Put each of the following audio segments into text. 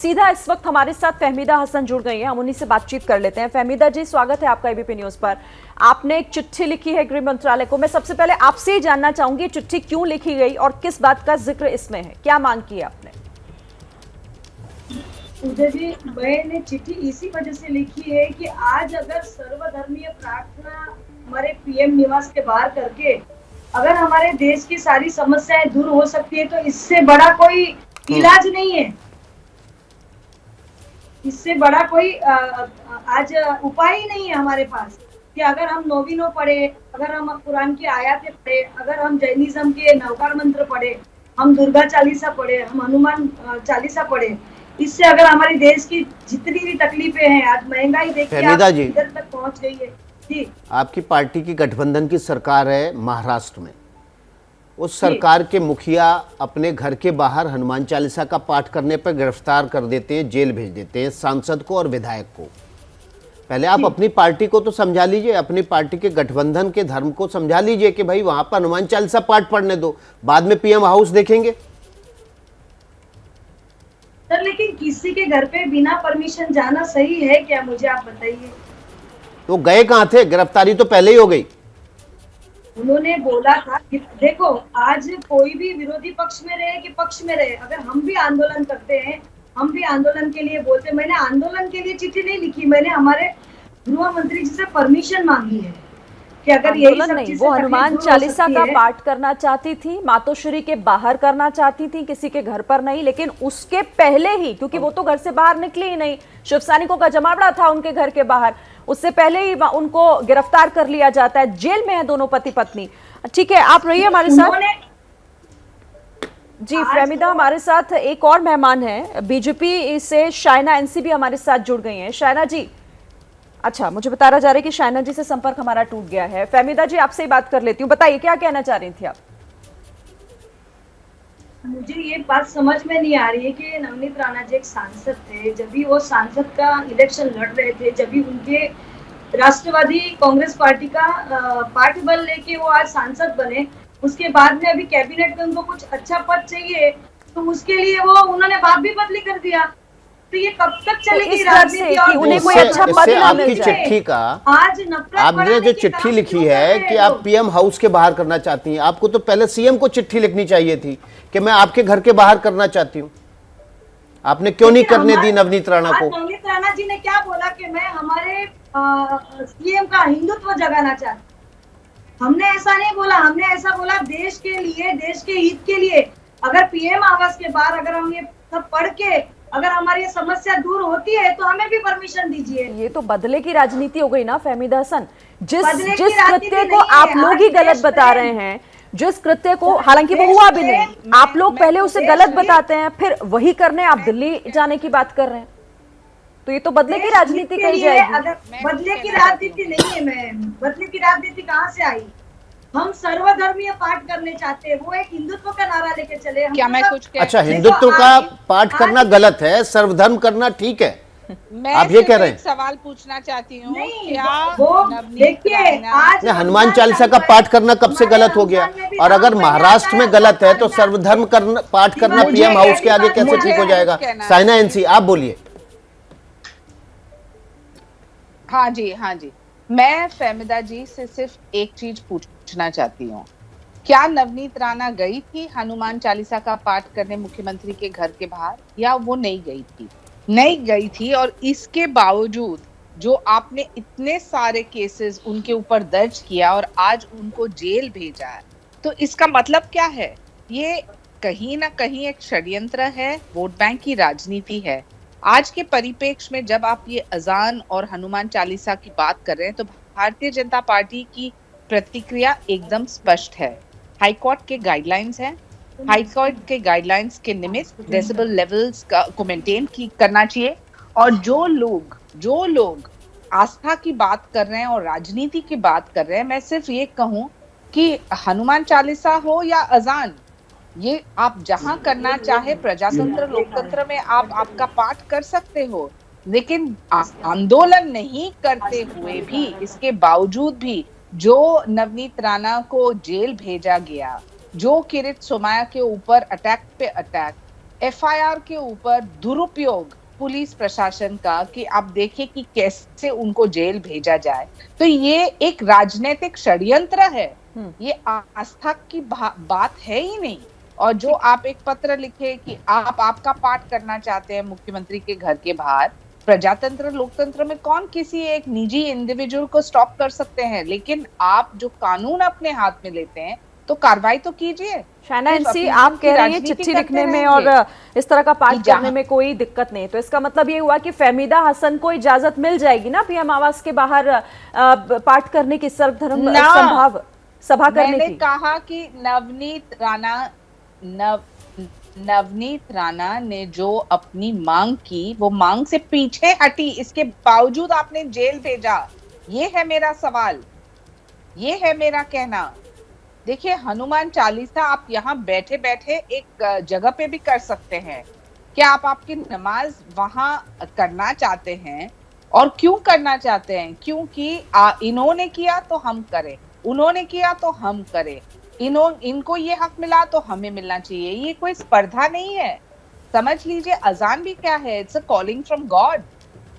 सीधा इस वक्त हमारे साथ फहमीदा हसन जुड़ गई हैं। हम उन्हीं से बातचीत कर लेते हैं। फहमीदा जी, स्वागत है आपका एबीपी न्यूज पर। आपने एक चिट्ठी लिखी है गृह मंत्रालय को। मैं सबसे पहले आपसे ही जानना चाहूंगी चिट्ठी क्यों लिखी गई और किस बात का जिक्र इसमें है, क्या मांग की है आपने? उदय जी, मैंने चिट्ठी इसी वजह से लिखी है कि आज अगर सर्वधर्मीय प्रार्थना हमारे पीएम निवास के बाहर करके अगर हमारे देश की सारी समस्याएं दूर हो सकती है तो इससे बड़ा कोई इलाज नहीं है। इससे बड़ा कोई आज उपाय ही नहीं है हमारे पास कि अगर हम नौवीनों पढ़े, अगर हम कुरान की आयतें पढ़े, अगर हम जैनिज्म के नवकार मंत्र पढ़े, हम दुर्गा चालीसा पढ़े, हम हनुमान चालीसा पढ़े, इससे अगर हमारे देश की जितनी भी तकलीफें हैं, आज महंगाई देखिए आप इधर तक पहुंच गई है जी। आपकी पार्टी की गठबंधन की सरकार है महाराष्ट्र में, उस सरकार के मुखिया अपने घर के बाहर हनुमान चालीसा का पाठ करने पर गिरफ्तार कर देते हैं, जेल भेज देते हैं सांसद को और विधायक को। पहले आप अपनी पार्टी को तो समझा लीजिए, अपनी पार्टी के गठबंधन के धर्म को समझा लीजिए कि भाई वहां पर हनुमान चालीसा पाठ पढ़ने दो, बाद में पीएम हाउस देखेंगे। सर, लेकिन किसी के घर पे बिना परमिशन जाना सही है क्या, मुझे आप बताइए। तो गए कहां थे? गिरफ्तारी तो पहले ही हो गई। उन्होंने बोला था कि देखो, आज कोई भी विरोधी पक्ष में रहे कि पक्ष में रहे, अगर हम भी आंदोलन करते हैं, हम भी आंदोलन के लिए बोलते हैं। मैंने आंदोलन के लिए चिट्ठी नहीं लिखी, मैंने हमारे गृह मंत्री जी से परमिशन मांगी है कि अगर यही सब नहीं, वो हनुमान चालीसा का पाठ करना चाहती थी, मातोश्री के बाहर करना चाहती थी, किसी के घर पर नहीं। लेकिन उसके पहले ही, क्योंकि वो तो घर से बाहर निकली ही नहीं, शिव सैनिकों का जमावड़ा था उनके घर के बाहर, उससे पहले ही उनको गिरफ्तार कर लिया जाता है। जेल में है दोनों पति पत्नी। ठीक है, आप रहिए हमारे साथ जी। फहमीदा, हमारे साथ एक और मेहमान है बीजेपी से, शाइना एनसी भी हमारे साथ जुड़ गई हैं। शाइना जी, अच्छा, मुझे बता रहा जा रहा है कि शाइना जी से संपर्क हमारा टूट गया है। फहमीदा जी, आपसे ही बात कर लेती हूँ। बताइए क्या कहना चाह रही थी आप? मुझे ये बात समझ में नहीं आ रही है कि नवनीत राणा जी एक सांसद थे, जब भी वो सांसद का इलेक्शन लड़ रहे थे, जब भी उनके राष्ट्रवादी कांग्रेस पार्टी का पार्टी बल लेके वो आज सांसद बने, उसके बाद में अभी कैबिनेट में उनको कुछ अच्छा पद चाहिए तो उसके लिए वो उन्होंने बात भी बदली कर दिया। तो ये कब तक चलेगी राजनीति? और उन्हें कोई अच्छा पद ना मिल जाए। आपकी चिट्ठी का आज आपने जो चिट्ठी लिखी है कि आप पीएम हाउस के बाहर करना चाहती हैं, आपको तो पहले सीएम को चिट्ठी लिखनी चाहिए थी कि मैं आपके घर के बाहर करना चाहती हूँ। आपने क्यों नहीं करने दी नवनीत राणा को? नवनीत राणा जी ने क्या बोला कि मैं हमारे सीएम का हिंदुत्व जगाना चाहती। हमने ऐसा नहीं बोला, हमने ऐसा बोला देश के लिए, देश के हित के लिए। अगर पीएम आवास के बाहर अगर हम ये सब पढ़ के अगर हमारी ये समस्या दूर होती है तो हमें भी परमिशन दीजिए। ये तो बदले की राजनीति हो गई ना फहमीदा हसन। जिस कृत्य को आप लोग ही गलत बता रहे हैं, जिस कृत्य को, हालांकि वो हुआ भी नहीं, आप लोग पहले उसे गलत बताते हैं, फिर वही करने आप दिल्ली जाने की बात कर रहे हैं, तो ये तो बदले की राजनीति कही जाएगी। बदले की राजनीति नहीं है मैम, बदले की राजनीति कहाँ से आई? हम सर्वधर्मीय पाठ करने चाहते हैं, वो एक हिंदुत्व का नारा लेके चले। क्या मैं कुछ अच्छा, हिंदुत्व का पाठ करना गलत है, सर्वधर्म करना ठीक है, मैं आप ये कह रहे हैं? सवाल पूछना चाहती हूँ, क्या हनुमान चालीसा का पाठ करना कब से गलत हो गया? और अगर महाराष्ट्र में गलत है तो सर्वधर्म करना, पाठ करना पीएम हाउस के आगे कैसे ठीक हो जाएगा? शाइना एनसी, आप बोलिए। हाँ जी, हाँ जी, मैं फहमीदा जी से सिर्फ एक चीज पूछना चाहती हूँ, क्या नवनीत राणा गई थी हनुमान चालीसा का पाठ करने मुख्यमंत्री के घर के बाहर, या वो नहीं गई थी? नहीं गई थी, और इसके बावजूद जो आपने इतने सारे केसेस उनके ऊपर दर्ज किया और आज उनको जेल भेजा है, तो इसका मतलब क्या है? ये कहीं ना कहीं एक षड्यंत्र है, वोट बैंक की राजनीति है। आज के परिप्रेक्ष्य में जब आप ये अजान और हनुमान चालीसा की बात कर रहे हैं तो भारतीय जनता पार्टी की प्रतिक्रिया एकदम स्पष्ट है। हाईकोर्ट के गाइडलाइंस हैं, हाईकोर्ट के गाइडलाइंस के निमित्त डेसिबल लेवल्स को मेंटेन करना चाहिए। और जो लोग आस्था की बात कर रहे हैं और राजनीति की बात कर रहे हैं, मैं सिर्फ ये कहूं कि हनुमान चालीसा हो या अजान, ये आप जहां करना चाहे प्रजातंत्र लोकतंत्र में आप आपका पाठ कर सकते हो, लेकिन आंदोलन नहीं करते हुए भी, इसके बावजूद भी जो नवनीत राणा को जेल भेजा गया, जो किरीट सोमैया के ऊपर अटैक पे अटैक, एफआईआर के ऊपर दुरुपयोग पुलिस प्रशासन का कि आप देखें कि कैसे उनको जेल भेजा जाए, तो ये एक राजनीतिक षड्यंत्र है। ये आस्था की बात है ही नहीं। और जो आप एक पत्र लिखे कि आप आपका पाठ करना चाहते हैं मुख्यमंत्री के घर के बाहर, प्रजातंत्र लोकतंत्र में कौन किसी एक निजी इंडिविजुअल को स्टॉप कर सकते हैं, लेकिन आप जो कानून अपने हाथ में लेते हैं तो कार्रवाई तो कीजिए। शायना एनसी, आप कह रही हैं चिट्ठी लिखने में और इस तरह का पाठ करने में कोई दिक्कत नहीं, तो इसका मतलब ये हुआ कि फहमीदा हसन को इजाजत मिल जाएगी ना पीएम आवास के बाहर पाठ करने की, सर्वधर्म सभा करने की? मैंने कहा कि नवनीत राणा ने जो अपनी मांग की वो मांग से पीछे हटी, इसके बावजूद आपने जेल भेजा। ये है मेरा सवाल, ये है मेरा कहना। देखिए, हनुमान चालीसा आप यहाँ बैठे बैठे एक जगह पे भी कर सकते हैं। क्या आप आपकी नमाज वहां करना चाहते हैं? और क्यों करना चाहते हैं? क्योंकि इन्होंने किया तो हम करें, उन्होंने किया तो हम करें, इनको ये हक मिला तो हमें मिलना चाहिए। ये कोई स्पर्धा नहीं है, समझ लीजिए। अजान भी क्या है? It's a calling from God,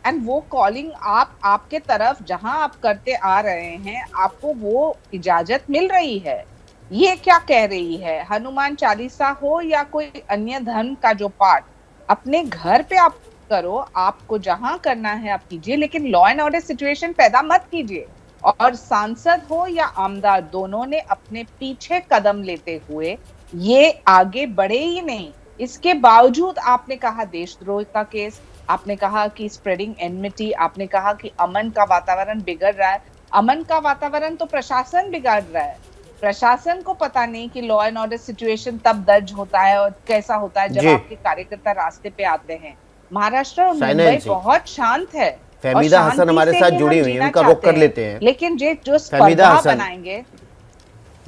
and वो कॉलिंग आपके तरफ जहां आप करते आ रहे हैं, आपको वो इजाजत मिल रही है। ये क्या कह रही है? हनुमान चालीसा हो या कोई अन्य धर्म का जो पाठ, अपने घर पे आप करो, आपको जहां करना है आप कीजिए, लेकिन लॉ एंड ऑर्डर सिचुएशन पैदा मत कीजिए। और सांसद हो या आमदार, दोनों ने अपने पीछे कदम लेते हुए ये आगे बढ़े ही नहीं। इसके बावजूद आपने कहा देशद्रोह का केस, आपने कहा कि स्प्रेडिंग एनमिटी, आपने कहा कि अमन का वातावरण बिगड़ रहा है। अमन का वातावरण तो प्रशासन बिगाड़ रहा है। प्रशासन को पता नहीं कि लॉ एंड ऑर्डर सिचुएशन तब दर्ज होता है और कैसा होता है जब आपके कार्यकर्ता रास्ते पे आते हैं। महाराष्ट्र और मुंबई बहुत शांत है। फहमीदा हसन हमारे साथ जुड़ी हुई है, उनका रुख कर लेते हैं। लेकिन जो स्पर्धा बनाएंगे,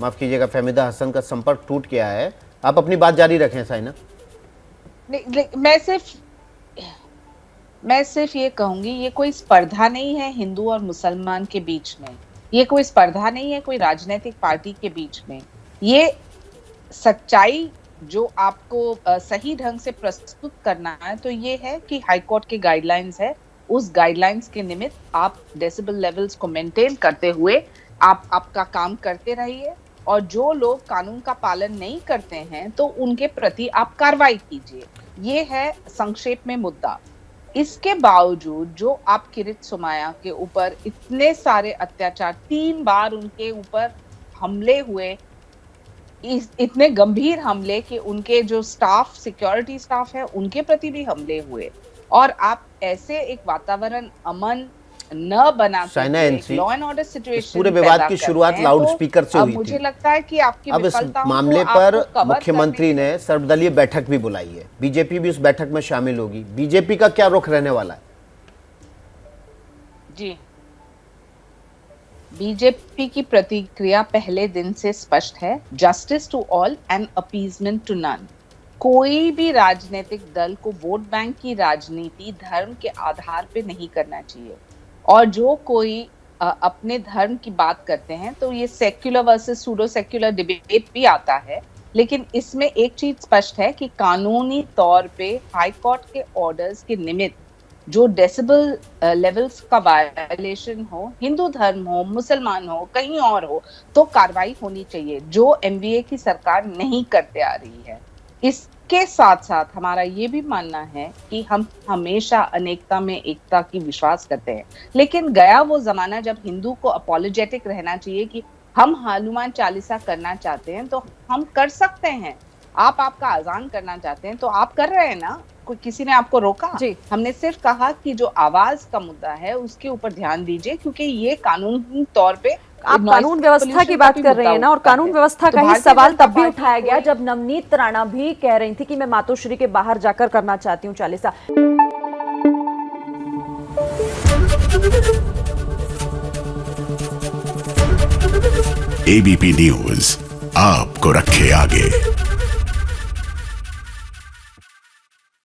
माफ कीजिएगा, फहमीदा हसन का संपर्क टूट गया है। आप अपनी बात जारी रखें साइना। मैं सिर्फ ये कहूंगी, ये कोई स्पर्धा नहीं है हिंदू और मुसलमान के बीच में, ये कोई स्पर्धा नहीं है कोई राजनीतिक पार्टी के बीच में। ये सच्चाई जो आपको सही ढंग से प्रस्तुत करना है तो ये है कि हाईकोर्ट के गाइडलाइंस है, उस गाइडलाइंस के निमित्त आप डेसिबल लेवल्स को मेंटेन करते हुए आप आपका काम करते रहिए, और जो लोग कानून का पालन नहीं करते हैं तो उनके प्रति आप कार्रवाई कीजिए। ये है संक्षेप में मुद्दा। इसके बावजूद जो आप किरीट सोमैया के ऊपर इतने सारे अत्याचार, 3 बार उनके ऊपर हमले हुए, इतने गंभीर हमले कि उनके जो स्टाफ, सिक्योरिटी स्टाफ है, उनके प्रति भी हमले हुए, और आप ऐसे एक वातावरण अमन न बना के लॉ एंड ऑर्डर सिचुएशन पूरे विवाद की शुरुआत लाउड स्पीकर से हुई थी। मुझे लगता है कि आपकी अब इस मामले पर मुख्यमंत्री ने सर्वदलीय बैठक भी बुलाई है, बीजेपी भी उस बैठक में शामिल होगी। बीजेपी का क्या रुख रहने वाला है? जी, बीजेपी की प्रतिक्रिया पहले दिन से स्पष्ट है, justice to all and appeasement to none. कोई भी राजनीतिक दल को वोट बैंक की राजनीति धर्म के आधार पे नहीं करना चाहिए, और जो कोई अपने धर्म की बात करते हैं तो ये secular versus pseudo secular debate भी आता है। लेकिन इसमें एक चीज स्पष्ट है कि कानूनी तौर पे हाई कोर्ट के ऑर्डर्स के निमित्त जो डेसिबल लेवल्स का वायलेशन हो, हिंदू धर्म हो, मुसलमान हो, कहीं और हो, तो कार्रवाई होनी चाहिए, जो एमवीए की सरकार नहीं करते आ रही है। इसके साथ साथ हमारा ये भी मानना है कि हम हमेशा अनेकता में एकता की विश्वास करते हैं, लेकिन गया वो जमाना जब हिंदू को अपॉलोजेटिक रहना चाहिए कि हम हनुमान चालीसा करना चाहते हैं तो हम कर सकते हैं। आप आपका अजान करना चाहते हैं तो आप कर रहे हैं ना, कोई किसी ने आपको रोका? जी, हमने सिर्फ कहा कि जो आवाज का मुद्दा है उसके ऊपर ध्यान दीजिए, क्योंकि ये कानूनी तौर पे आप कानून व्यवस्था की बात कर रहे हैं ना, और कानून व्यवस्था का ही सवाल तब भी उठाया गया जब नवनीत राणा भी कह रही थी कि मैं मातोश्री के बाहर जाकर करना चाहती हूँ चालीसा। एबीपी न्यूज आपको रखे आगे।